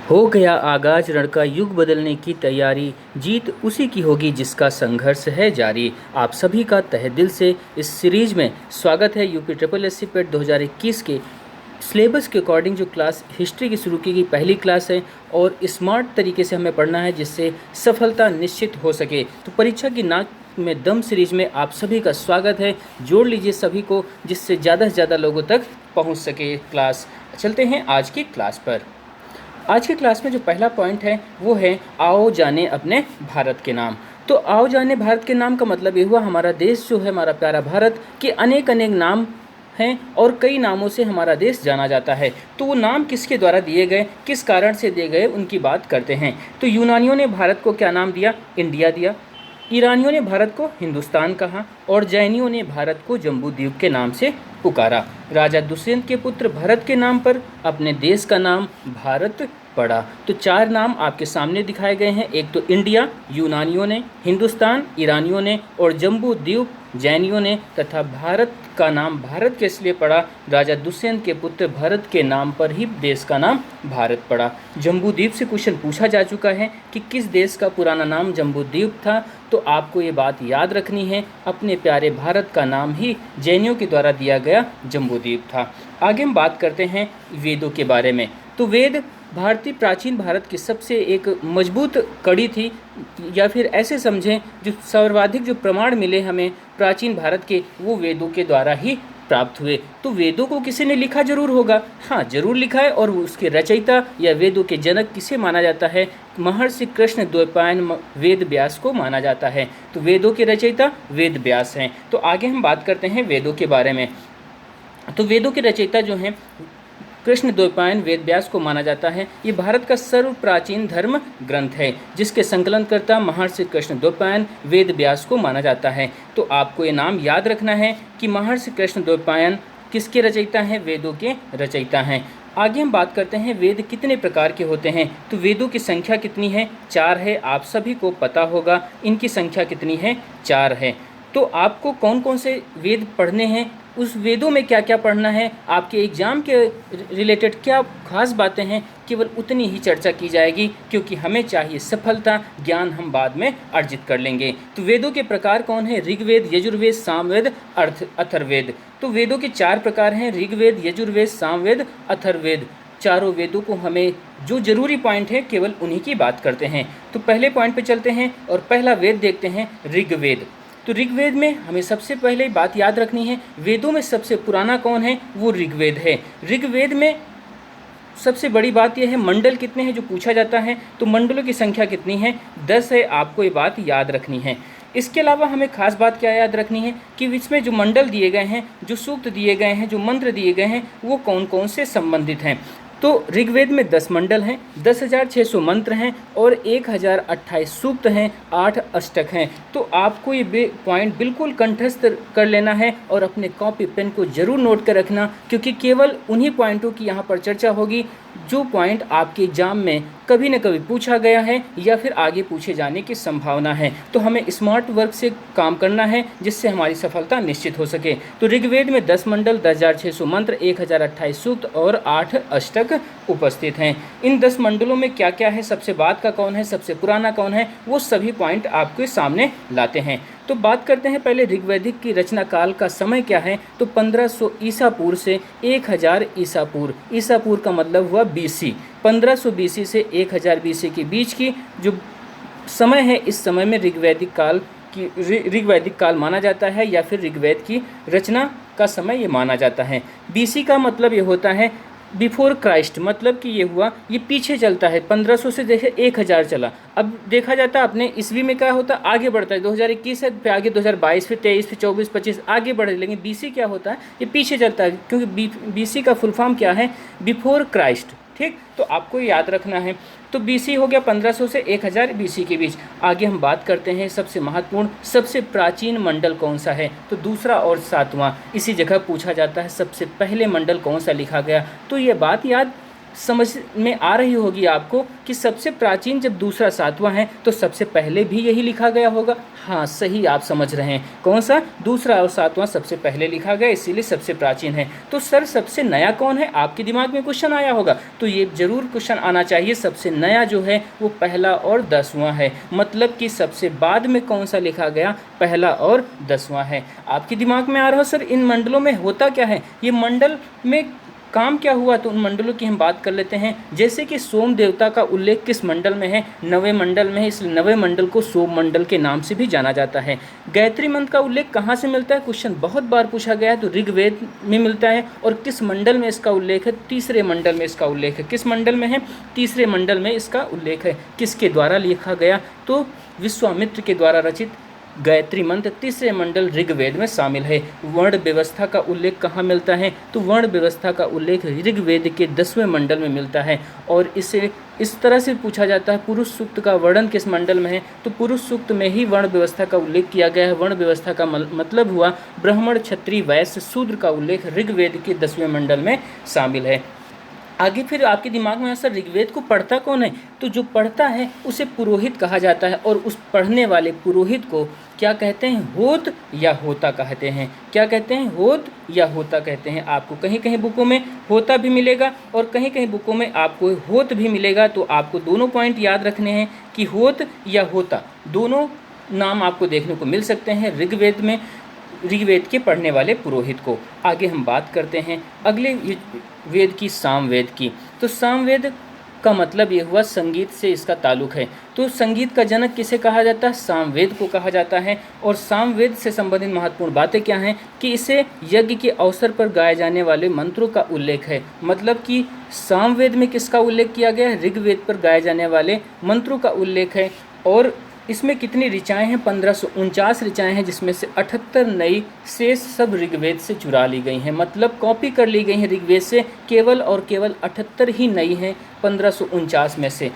हो गया आगाज रण का युग बदलने की तैयारी, जीत उसी की होगी जिसका संघर्ष है जारी। आप सभी का तहे दिल से इस सीरीज में स्वागत है। यूपी ट्रिपल एस सी पेट 2021 के सिलेबस के अकॉर्डिंग जो क्लास हिस्ट्री की शुरू की गई पहली क्लास है और स्मार्ट तरीके से हमें पढ़ना है जिससे सफलता निश्चित हो सके। तो परीक्षा की नाक में दम सीरीज में आप सभी का स्वागत है। जोड़ लीजिए सभी को जिससे ज़्यादा से ज़्यादा लोगों तक पहुंच सके क्लास। चलते हैं आज की क्लास पर। आज की क्लास में जो पहला पॉइंट है वो है आओ जाने अपने भारत के नाम। तो आओ जाने भारत के नाम का मतलब ये हुआ हमारा देश जो है, हमारा प्यारा भारत के अनेक अनेक नाम हैं और कई नामों से हमारा देश जाना जाता है। तो वो नाम किसके द्वारा दिए गए, किस कारण से दिए गए, उनकी बात करते हैं। तो यूनानियों ने भारत को क्या नाम दिया? इंडिया दिया। ईरानियों ने भारत को हिंदुस्तान कहा और जैनियों ने भारत को जम्बूद्वीप के नाम से पुकारा। राजा दुष्यंत के पुत्र भरत के नाम पर अपने देश का नाम भारत पड़ा। तो चार नाम आपके सामने दिखाए गए हैं। एक तो इंडिया यूनानियों ने, हिंदुस्तान ईरानियों ने और जम्बूद्वीप जैनियों ने, तथा भारत का नाम भारत के इसलिए पड़ा राजा दुष्यंत के पुत्र भरत के नाम पर ही देश का नाम भारत पड़ा। जम्बूद्वीप से क्वेश्चन पूछा जा चुका है कि किस देश का पुराना नाम जम्बूद्वीप था। तो आपको ये बात याद रखनी है, अपने प्यारे भारत का नाम ही जैनियों के द्वारा दिया गया जम्बूद्वीप था। आगे हम बात करते हैं वेदों के बारे में। तो वेद भारतीय प्राचीन भारत की सबसे एक मजबूत कड़ी थी, या फिर ऐसे समझें जो सर्वाधिक जो प्रमाण मिले हमें प्राचीन भारत के वो वेदों के द्वारा ही प्राप्त हुए। तो वेदों को किसी ने लिखा जरूर होगा, हाँ जरूर लिखा है, और उसके रचयिता या वेदों के जनक किसे माना जाता है? महर्षि कृष्ण द्वैपायन वेद व्यास को माना जाता है। तो वेदों के रचयिता वेद व्यास हैं। तो आगे हम बात करते हैं वेदों के बारे में। तो वेदों के रचयिता जो हैं कृष्ण द्वैपायन वेद व्यास को माना जाता है। ये भारत का सर्व प्राचीन धर्म ग्रंथ है जिसके संकलनकर्ता महर्षि कृष्ण द्वैपायन वेद व्यास को माना जाता है। तो आपको ये नाम याद रखना है कि महर्षि कृष्ण द्वैपायन किसके रचयिता हैं? वेदों के रचयिता हैं। आगे हम बात करते हैं वेद कितने प्रकार के होते हैं। तो वेदों की संख्या कितनी है? 4 है। आप सभी को पता होगा इनकी संख्या कितनी है? 4 है। तो आपको कौन कौन से वेद पढ़ने हैं, उस वेदों में क्या क्या पढ़ना है, आपके एग्ज़ाम के रिलेटेड क्या खास बातें हैं, केवल उतनी ही चर्चा की जाएगी, क्योंकि हमें चाहिए सफलता। ज्ञान हम बाद में अर्जित कर लेंगे। तो वेदों के प्रकार कौन है? ऋग्वेद, यजुर्वेद, सामवेद, अथर्ववेद। तो वेदों के 4 प्रकार हैं, ऋग्वेद, यजुर्वेद, सामवेद, अथर्ववेद। चारों वेदों को हमें जो जरूरी पॉइंट है केवल उन्हीं की बात करते हैं। तो पहले पॉइंट पे चलते हैं और पहला वेद देखते हैं, ऋग्वेद। तो ऋग्वेद में हमें सबसे पहले बात याद रखनी है, वेदों में सबसे पुराना कौन है? वो ऋग्वेद है। ऋग्वेद में सबसे बड़ी बात यह है मंडल कितने हैं जो पूछा जाता है। तो मंडलों की संख्या कितनी है? 10 है। आपको ये बात याद रखनी है। इसके अलावा हमें खास बात क्या याद रखनी है कि इसमें जो मंडल दिए गए हैं, जो सूक्त दिए गए हैं, जो मंत्र दिए गए हैं, वो कौन कौन से संबंधित हैं। तो ऋग्वेद में 10 मंडल हैं, 10,600 मंत्र हैं और 1028 सूक्त हैं, 8 अष्टक हैं। तो आपको ये पॉइंट बिल्कुल कंठस्थ कर लेना है और अपने कॉपी पेन को जरूर नोट कर रखना, क्योंकि केवल उन्हीं पॉइंटों की यहाँ पर चर्चा होगी जो पॉइंट आपके एग्जाम में कभी न कभी पूछा गया है या फिर आगे पूछे जाने की संभावना है। तो हमें स्मार्ट वर्क से काम करना है जिससे हमारी सफलता निश्चित हो सके। तो ऋग्वेद में 10 मंडल, 10,600 मंत्र, 1028 सूक्त और 8 अष्टक उपस्थित हैं। इन 10 मंडलों में क्या क्या है, सबसे बाद का कौन है, सबसे पुराना कौन है, वो सभी पॉइंट आपके सामने लाते हैं। तो बात करते हैं पहले ऋग्वैदिक की रचना काल का समय क्या है। तो 1500 ईसा पूर्व से 1000 ईसा पूर्व। ईसा पूर्व का मतलब हुआ BC। 1500 BC से 1000 BC के बीच की जो समय है, इस समय में ऋग्वैदिक काल माना जाता है, या फिर ऋग्वेद की रचना का समय ये माना जाता है। BC का मतलब ये होता है बिफोर क्राइस्ट, मतलब कि ये हुआ, ये पीछे चलता है। 1500 से देखे 1000 चला। अब देखा जाता है अपने ईस्वी में क्या होता है, आगे बढ़ता है। 2021 है, फिर आगे 2022, फिर 23, फिर 24, 25 आगे बढ़े। लेकिन BC क्या होता है, ये पीछे चलता है, क्योंकि BC का फुल फॉर्म क्या है? Before Christ. ठीक, तो आपको याद रखना है। तो BC हो गया 1500 से 1000 BC के बीच। आगे हम बात करते हैं सबसे महत्वपूर्ण, सबसे प्राचीन मंडल कौन सा है। तो दूसरा और 7वां इसी जगह पूछा जाता है, सबसे पहले मंडल कौन सा लिखा गया। तो ये बात याद समझ में आ रही होगी आपको कि सबसे प्राचीन जब दूसरा सातवां है तो सबसे पहले भी यही लिखा गया होगा। हाँ, सही आप समझ रहे हैं। कौन सा? दूसरा और सातवां सबसे पहले लिखा गया, इसीलिए सबसे प्राचीन है। तो सर सबसे नया कौन है? आपके दिमाग में क्वेश्चन आया होगा, तो ये जरूर क्वेश्चन आना चाहिए। सबसे नया जो है वो पहला और 10वां है, मतलब कि सबसे बाद में कौन सा लिखा गया? पहला और 10वां है। आपके दिमाग में आ रहा हो सर इन मंडलों में होता क्या है, ये मंडल में काम क्या हुआ? तो उन मंडलों की हम बात कर लेते हैं। जैसे कि सोम देवता का उल्लेख किस मंडल में है? नवे मंडल में है, इसलिए नवे मंडल को सोम मंडल के नाम से भी जाना जाता है। गायत्री मंत्र का उल्लेख कहाँ से मिलता है? क्वेश्चन बहुत बार पूछा गया है, तो ऋग्वेद में मिलता है। और किस मंडल में इसका उल्लेख है? तीसरे मंडल में इसका उल्लेख है। किस मंडल में है? तीसरे मंडल में इसका उल्लेख है। किसके द्वारा लिखा गया? तो विश्वामित्र के द्वारा रचित गायत्री मंत्र तीसरे मंडल ऋग्वेद में शामिल है। वर्ण व्यवस्था का उल्लेख कहाँ मिलता है? तो वर्ण व्यवस्था का उल्लेख ऋग्वेद के 10वें मंडल में मिलता है। और इसे इस तरह से पूछा जाता है, पुरुष सूक्त का वर्णन किस मंडल में है? तो पुरुष सूक्त में ही वर्ण व्यवस्था का उल्लेख किया गया है। वर्ण व्यवस्था का मतलब हुआ ब्राह्मण, क्षत्रिय, वैश्य, शूद्र का उल्लेख ऋग्वेद के 10वें मंडल में शामिल है। आगे फिर आपके दिमाग में सर ऋग्वेद को पढ़ता कौन है? तो जो पढ़ता है उसे पुरोहित कहा जाता है। और उस पढ़ने वाले पुरोहित को क्या कहते हैं? होत या होता कहते हैं। क्या कहते हैं? होत या होता कहते हैं। आपको कहीं कहीं बुकों में होता भी मिलेगा और कहीं कहीं बुकों में आपको होत भी मिलेगा। तो आपको दोनों पॉइंट याद रखने हैं कि होत या होता दोनों नाम आपको देखने को मिल सकते हैं ऋग्वेद में, ऋग्वेद के पढ़ने वाले पुरोहित को। आगे हम बात करते हैं अगले वेद की, सामवेद की। तो सामवेद का मतलब ये हुआ संगीत से इसका ताल्लुक है। तो संगीत का जनक किसे कहा जाता है? सामवेद को कहा जाता है। और सामवेद से संबंधित महत्वपूर्ण बातें क्या हैं कि इसे यज्ञ के अवसर पर गाए जाने वाले मंत्रों का उल्लेख है। मतलब कि सामवेद में किसका उल्लेख किया गया है? ऋग्वेद पर गाए जाने वाले मंत्रों का उल्लेख है। और इसमें कितनी ऋचाएँ हैं? 1549 ऋचाएँ हैं, जिसमें से 78 नई शेष सब ऋग्वेद से चुरा ली गई हैं। मतलब कॉपी कर ली गई हैं ऋग्वेद से, केवल और केवल 78 ही नई हैं 1549 में से।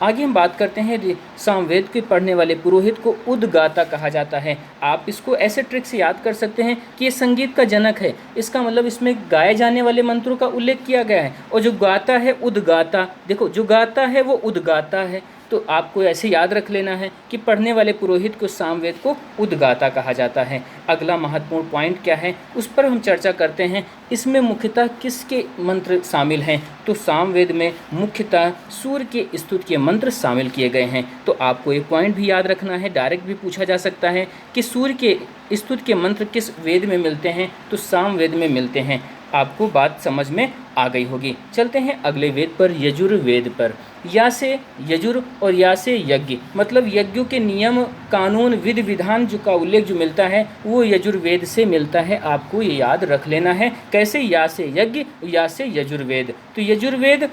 आगे हम बात करते हैं सामवेद के पढ़ने वाले पुरोहित को उद्गाता कहा जाता है। आप इसको ऐसे ट्रिक से याद कर सकते हैं कि ये संगीत का जनक है। इसका मतलब इसमें गाए जाने वाले मंत्रों का उल्लेख किया गया है। और जो गाता है उद्गाता, देखो जो गाता है वो उद्गाता है। तो आपको ऐसे याद रख लेना है कि पढ़ने वाले पुरोहित को सामवेद को उद्गाता कहा जाता है। अगला महत्वपूर्ण पॉइंट क्या है उस पर हम चर्चा करते हैं। इसमें मुख्यतः किसके मंत्र शामिल हैं? तो सामवेद में मुख्यतः सूर्य के स्तुति के मंत्र शामिल किए गए हैं। तो आपको एक पॉइंट भी याद रखना है, डायरेक्ट भी पूछा जा सकता है कि सूर्य के स्तुति के मंत्र किस वेद में मिलते हैं? तो सामवेद में मिलते हैं। आपको बात समझ में आ गई होगी। चलते हैं अगले वेद पर, यजुर्वेद पर। या से यजुर और या से यज्ञ, मतलब यज्ञों के नियम, कानून, विधि विधान जो का उल्लेख जो मिलता है वो यजुर्वेद से मिलता है। आपको ये याद रख लेना है। कैसे? या से यज्ञ, या से यजुर्वेद। तो यजुर्वेद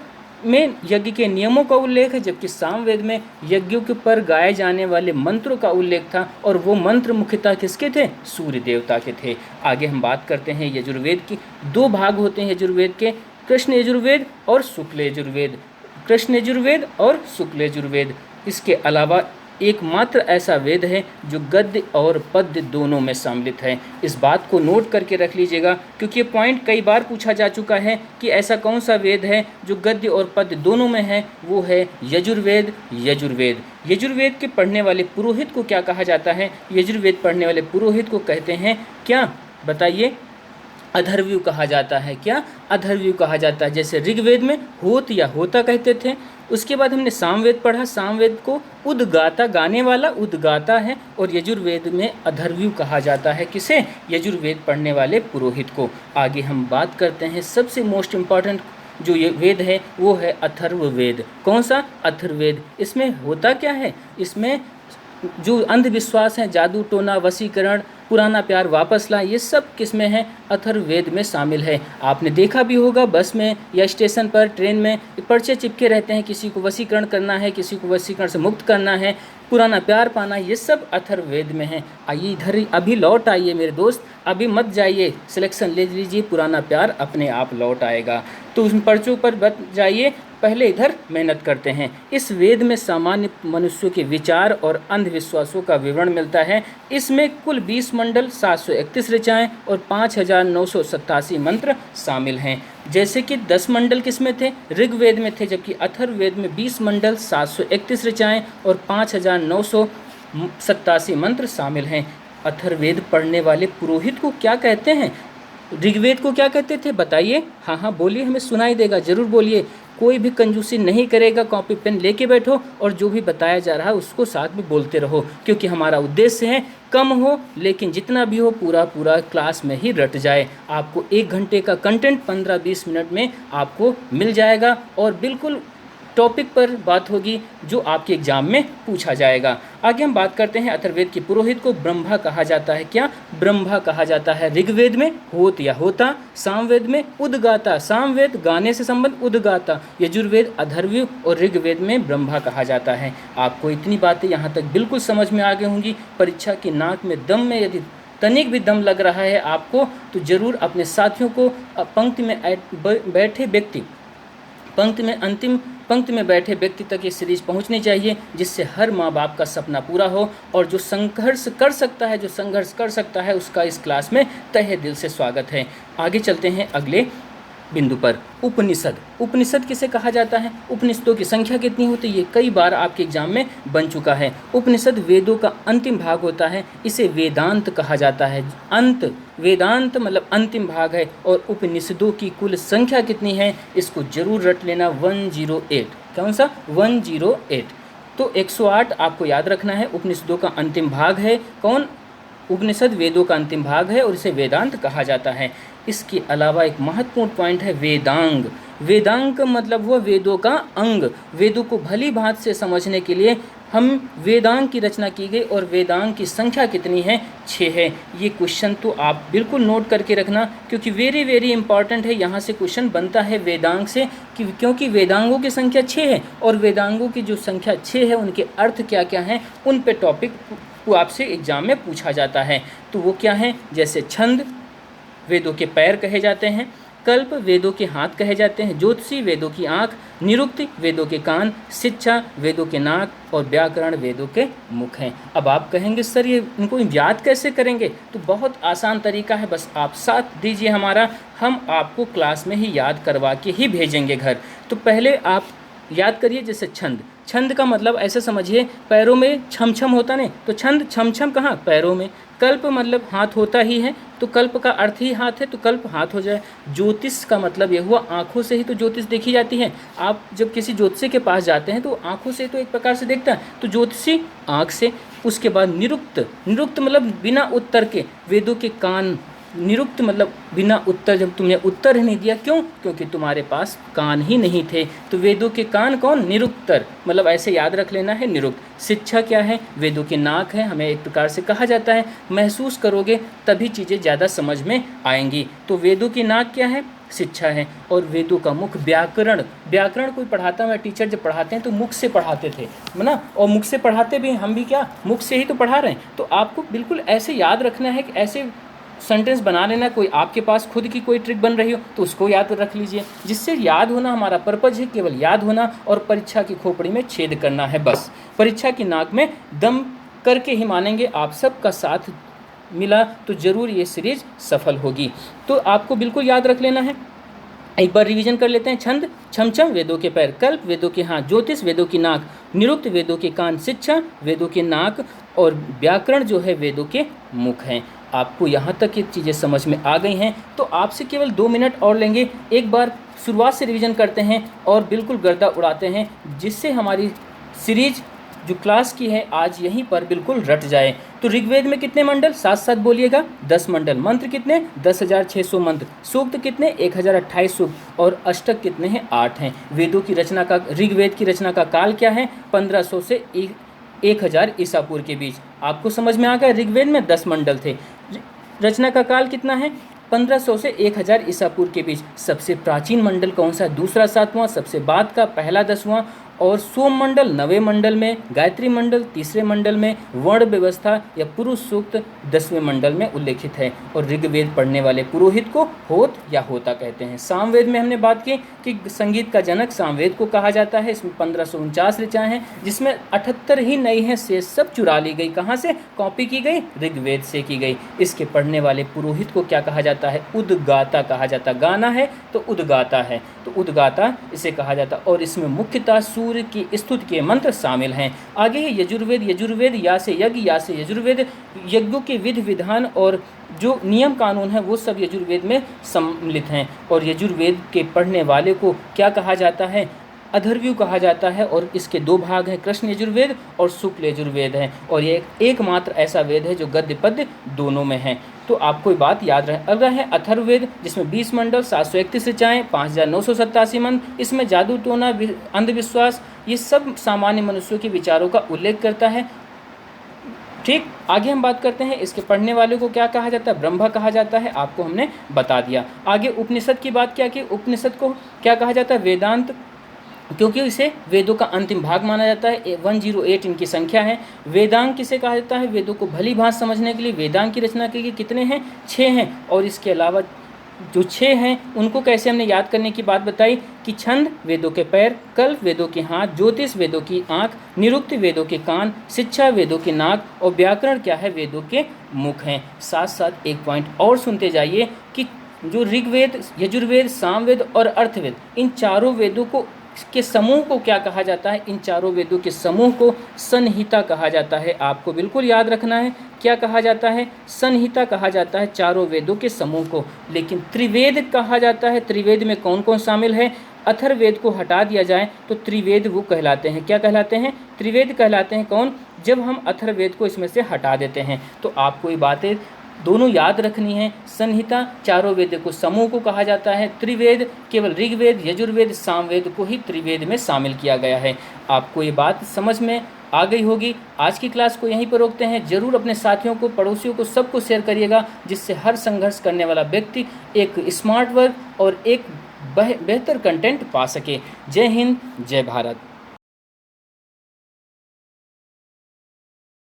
में यज्ञ के नियमों का उल्लेख है, जबकि सामवेद में यज्ञों के पर गाए जाने वाले मंत्रों का उल्लेख था। और वो मंत्र मुख्यतः किसके थे? सूर्य देवता के थे। आगे हम बात करते हैं यजुर्वेद की। 2 भाग होते हैं यजुर्वेद के, कृष्ण यजुर्वेद और शुक्ल यजुर्वेद। कृष्ण यजुर्वेद और शुक्ल यजुर्वेद। इसके अलावा एकमात्र ऐसा वेद है जो गद्य और पद्य दोनों में सम्मिलित है। इस बात को नोट करके रख लीजिएगा, क्योंकि ये पॉइंट कई बार पूछा जा चुका है कि ऐसा कौन सा वेद है जो गद्य और पद्य दोनों में है। वो है यजुर्वेद। यजुर्वेद यजुर्वेद के पढ़ने वाले पुरोहित को क्या कहा जाता है? यजुर्वेद पढ़ने वाले पुरोहित को कहते हैं क्या? बताइए। अधर्व्यू कहा जाता है। क्या? अधर्व्यू कहा जाता है। जैसे ऋग्वेद में होत या होता कहते थे। उसके बाद हमने सामवेद पढ़ा, सामवेद को उद्गाता, गाने वाला उद्गाता है। और यजुर्वेद में अधर्व्यू कहा जाता है। किसे? यजुर्वेद पढ़ने वाले पुरोहित को। आगे हम बात करते हैं सबसे मोस्ट इम्पॉर्टेंट जो ये वेद है वो है अथर्ववेद। कौन सा? अथर्ववेद। इसमें होता क्या है? इसमें जो अंधविश्वास हैं, जादू टोना, वशीकरण, पुराना प्यार वापस ला, ये सब किसमें है? अथर्ववेद में शामिल है। आपने देखा भी होगा बस में या स्टेशन पर, ट्रेन में पर्चे चिपके रहते हैं, किसी को वशीकरण करना है, किसी को वशीकरण से मुक्त करना है, पुराना प्यार पाना, ये सब अथर्ववेद में है। आइए इधर अभी लौट आइए मेरे दोस्त, अभी मत जाइए, सिलेक्शन ले लीजिए, पुराना प्यार अपने आप लौट आएगा। तो उन पर्चों पर बच जाइए पहले इधर मेहनत करते हैं। इस वेद में सामान्य मनुष्यों के विचार और अंधविश्वासों का विवरण मिलता है। इसमें कुल 20 मंडल, 731 ऋचाएँ और 5987 मंत्र शामिल हैं। जैसे कि 10 मंडल किस में थे? ऋग्वेद में थे, जबकि अथर्ववेद में 20 मंडल, 731 ऋचाएँ और 5987 मंत्र शामिल हैं। अथर्ववेद पढ़ने वाले पुरोहित को क्या कहते हैं? ऋग्वेद को क्या कहते थे बताइए? हाँ बोलिए, हमें सुनाई देगा, ज़रूर बोलिए। कोई भी कंजूसी नहीं करेगा, कॉपी पेन लेके बैठो और जो भी बताया जा रहा है उसको साथ में बोलते रहो, क्योंकि हमारा उद्देश्य है कम हो लेकिन जितना भी हो पूरा क्लास में ही रट जाए। आपको 1 घंटे का कंटेंट 15-20 मिनट में आपको मिल जाएगा और बिल्कुल टॉपिक पर बात होगी जो आपके एग्जाम में पूछा जाएगा। आगे हम बात करते हैं अथर्ववेद के पुरोहित को ब्रह्मा कहा जाता है। क्या? ब्रह्मा कहा जाता है। ऋग्वेद में होत या होता, सामवेद में उद्गाता, सामवेद गाने से संबंध उद्गाता, यजुर्वेद अथर्ववेद और ऋग्वेद में ब्रह्मा कहा जाता है। आपको इतनी बातें यहाँ तक बिल्कुल समझ में आ गई होंगी। परीक्षा की नाक में दम में यदि तनिक भी दम लग रहा है आपको तो ज़रूर अपने साथियों को पंक्ति में बैठे व्यक्ति अंतिम पंक्ति में बैठे व्यक्ति तक ये सीरीज पहुंचनी चाहिए, जिससे हर माँ बाप का सपना पूरा हो। और जो संघर्ष कर सकता है उसका इस क्लास में तहे दिल से स्वागत है। आगे चलते हैं अगले बिंदु पर। उपनिषद किसे कहा जाता है? उपनिषदों की संख्या कितनी होती है? ये कई बार आपके एग्जाम में बन चुका है। उपनिषद वेदों का अंतिम भाग होता है, इसे वेदांत कहा जाता है। वेदांत मतलब अंतिम भाग है। और उपनिषदों की कुल संख्या कितनी है इसको जरूर रट लेना, 108। कौन सा? 108। तो 108 आपको याद रखना है। उपनिषदों का अंतिम भाग है कौन? उपनिषद वेदों का अंतिम भाग है और इसे वेदांत कहा जाता है। इसके अलावा एक महत्वपूर्ण पॉइंट है वेदांग। वेदांग का मतलब हुआ वेदों का अंग। वेदों को भली भांति से समझने के लिए हम वेदांग की रचना की गई और वेदांग की संख्या कितनी है? 6 है। ये क्वेश्चन तो आप बिल्कुल नोट करके रखना, क्योंकि वेरी इंपॉर्टेंट है। यहाँ से क्वेश्चन बनता है वेदांग से, क्योंकि वेदांगों की संख्या 6 है और वेदांगों की जो संख्या 6 है उनके अर्थ क्या क्या हैं उन पे टॉपिक को आपसे एग्जाम में पूछा जाता है। तो वो क्या है? जैसे छंद वेदों के पैर कहे जाते हैं, कल्प वेदों के हाथ कहे जाते हैं, ज्योतिषी वेदों की आँख, निरुक्ति वेदों के कान, शिक्षा वेदों के नाक और व्याकरण वेदों के मुख हैं। अब आप कहेंगे सर ये इनको याद कैसे करेंगे? तो बहुत आसान तरीका है, बस आप साथ दीजिए हमारा, हम आपको क्लास में ही याद करवा के ही भेजेंगे घर। तो पहले आप याद करिए, जैसे छंद का मतलब ऐसे समझिए पैरों में छम होता नहीं, तो छंद छम कहाँ? पैरों में। कल्प मतलब हाथ होता ही है, तो कल्प का अर्थ ही हाथ है, तो कल्प हाथ हो जाए। ज्योतिष का मतलब ये हुआ आँखों से ही तो ज्योतिष देखी जाती है। आप जब किसी ज्योतिषी के पास जाते हैं तो आँखों से तो एक प्रकार से देखता है, तो ज्योतिषी आँख से। उसके बाद निरुक्त मतलब बिना उत्तर के, वेदों के कान। निरुक्त मतलब बिना उत्तर, जब तुमने उत्तर ही नहीं दिया, क्यों? क्योंकि तुम्हारे पास कान ही नहीं थे। तो वेदों के कान कौन? निरुक्तर, मतलब ऐसे याद रख लेना है निरुक्त। शिक्षा क्या है? वेदों के नाक है, हमें एक प्रकार से कहा जाता है। महसूस करोगे तभी चीज़ें ज़्यादा समझ में आएंगी। तो वेदों की नाक क्या है? शिक्षा है। और वेदों का मुख व्याकरण। व्याकरण कोई पढ़ाता है, टीचर जब पढ़ाते हैं तो मुख से पढ़ाते थे, है ना? और मुख से पढ़ाते भी हम भी क्या मुख से ही तो पढ़ा रहे हैं। तो आपको बिल्कुल ऐसे याद रखना है कि ऐसे सेंटेंस बना लेना। कोई आपके पास खुद की कोई ट्रिक बन रही हो तो उसको याद रख लीजिए, जिससे याद होना हमारा पर्पज है, केवल याद होना और परीक्षा की खोपड़ी में छेद करना है बस। परीक्षा की नाक में दम करके ही मानेंगे। आप सबका साथ मिला तो ज़रूर ये सीरीज सफल होगी। तो आपको बिल्कुल याद रख लेना है। एक बार रिवीजन कर लेते हैं। छंद छम वेदों के पैर, कल्प वेदों के हाथ, ज्योतिष वेदों की नाक, निरुक्त वेदों के कान, शिक्षा वेदों के नाक और व्याकरण जो है वेदों के मुख हैं। आपको यहाँ तक ये चीज़ें समझ में आ गई हैं तो आपसे केवल 2 मिनट और लेंगे। एक बार शुरुआत से रिवीजन करते हैं और बिल्कुल गर्दा उड़ाते हैं, जिससे हमारी सीरीज जो क्लास की है आज यहीं पर बिल्कुल रट जाए। तो ऋग्वेद में कितने मंडल? 7 बोलिएगा। 10 मंडल। मंत्र कितने? 10,600 मंत्र। सूक्त कितने? 1028 सूक्त। और अष्टक कितने हैं? 8 हैं। वेदों की रचना का, ऋग्वेद की रचना का काल क्या है? 1500 से 1000 ईसा पूर्व के बीच। आपको समझ में आ गया? ऋग्वेद में 10 मंडल थे। रचना का काल कितना है? 1500 से 1000 ईसा पूर्व के बीच। सबसे प्राचीन मंडल कौन सा? दूसरा 7वां। सबसे बाद का पहला 10वां। और सोम मंडल 9वें मंडल में, गायत्री मंडल 3रे मंडल में, वर्ण व्यवस्था या पुरुष सूक्त 10वें मंडल में उल्लेखित है। और ऋग्वेद पढ़ने वाले पुरोहित को होत या होता कहते हैं। सामवेद में हमने बात की कि संगीत का जनक सामवेद को कहा जाता है। इसमें 1549 ऋचाएँ हैं, जिसमें 78 ही नई हैं, से सब चुरा ली गई। कहाँ से कॉपी की गई? ऋग्वेद से की गई। इसके पढ़ने वाले पुरोहित को क्या कहा जाता है? उद्गाता कहा जाता। गाना है तो उद्गाता है, तो उद्गाता इसे कहा जाता। और इसमें मुख्यतः सूर्य की स्तुति के मंत्र शामिल हैं। आगे है यजुर्वेद। यजुर्वेद या से यज्ञ, या से यजुर्वेद। यज्ञों के विधि विधान और जो नियम कानून है वो सब यजुर्वेद में सम्मिलित हैं। और यजुर्वेद के पढ़ने वाले को क्या कहा जाता है? अथर्वयु कहा जाता है। और इसके 2 भाग हैं, कृष्ण यजुर्वेद और शुक्ल यजुर्वेद है। और ये एकमात्र ऐसा वेद है जो गद्य पद्य दोनों में है। तो आपको ये बात याद रहे। अगला है अथर्ववेद, जिसमें 20 मंडल, 731 ऋचाएँ, 5987 मंत्र। इसमें जादू टोना, अंधविश्वास, ये सब सामान्य मनुष्यों के विचारों का उल्लेख करता है। ठीक, आगे हम बात करते हैं इसके पढ़ने वाले को क्या कहा जाता है? ब्रह्मा कहा जाता है। आपको हमने बता दिया। आगे उपनिषद की बात क्या की? उपनिषद को क्या कहा जाता है? वेदांत, क्योंकि इसे वेदों का अंतिम भाग माना जाता है। 108 इनकी संख्या है। वेदांग किसे कहा जाता है? वेदों को भली भांति समझने के लिए वेदांग की रचना की गई। कितने हैं? 6 हैं। और इसके अलावा जो 6 हैं उनको कैसे हमने याद करने की बात बताई कि छंद वेदों के पैर, कल्प वेदों के हाथ, ज्योतिष वेदों की आँख, निरुक्त वेदों के कान, शिक्षा वेदों के नाक और व्याकरण क्या है? वेदों के मुख हैं। साथ साथ एक पॉइंट और सुनते जाइए कि जो ऋग्वेद, यजुर्वेद, सामवेद और अर्थवेद, इन चारों वेदों को के समूह को क्या कहा जाता है? इन चारों वेदों के समूह को संहिता कहा जाता है। आपको बिल्कुल याद रखना है, क्या कहा जाता है? संहिता कहा जाता है चारों वेदों के समूह को। लेकिन त्रिवेद कहा जाता है। त्रिवेद में कौन कौन शामिल है? अथर्ववेद को हटा दिया जाए तो त्रिवेद वो कहलाते हैं। क्या कहलाते हैं? त्रिवेद कहलाते हैं। कौन? जब हम अथर्ववेद को इसमें से हटा देते हैं। तो आपको ये बातें दोनों याद रखनी है। संहिता चारों वेद को समूह को कहा जाता है। त्रिवेद केवल ऋग्वेद, यजुर्वेद, सामवेद को ही त्रिवेद में शामिल किया गया है। आपको ये बात समझ में आ गई होगी। आज की क्लास को यहीं पर रोकते हैं। जरूर अपने साथियों को, पड़ोसियों को, सबको शेयर करिएगा, जिससे हर संघर्ष करने वाला व्यक्ति एक स्मार्ट वर्क और एक बेहतर कंटेंट पा सके। जय हिंद, जय भारत।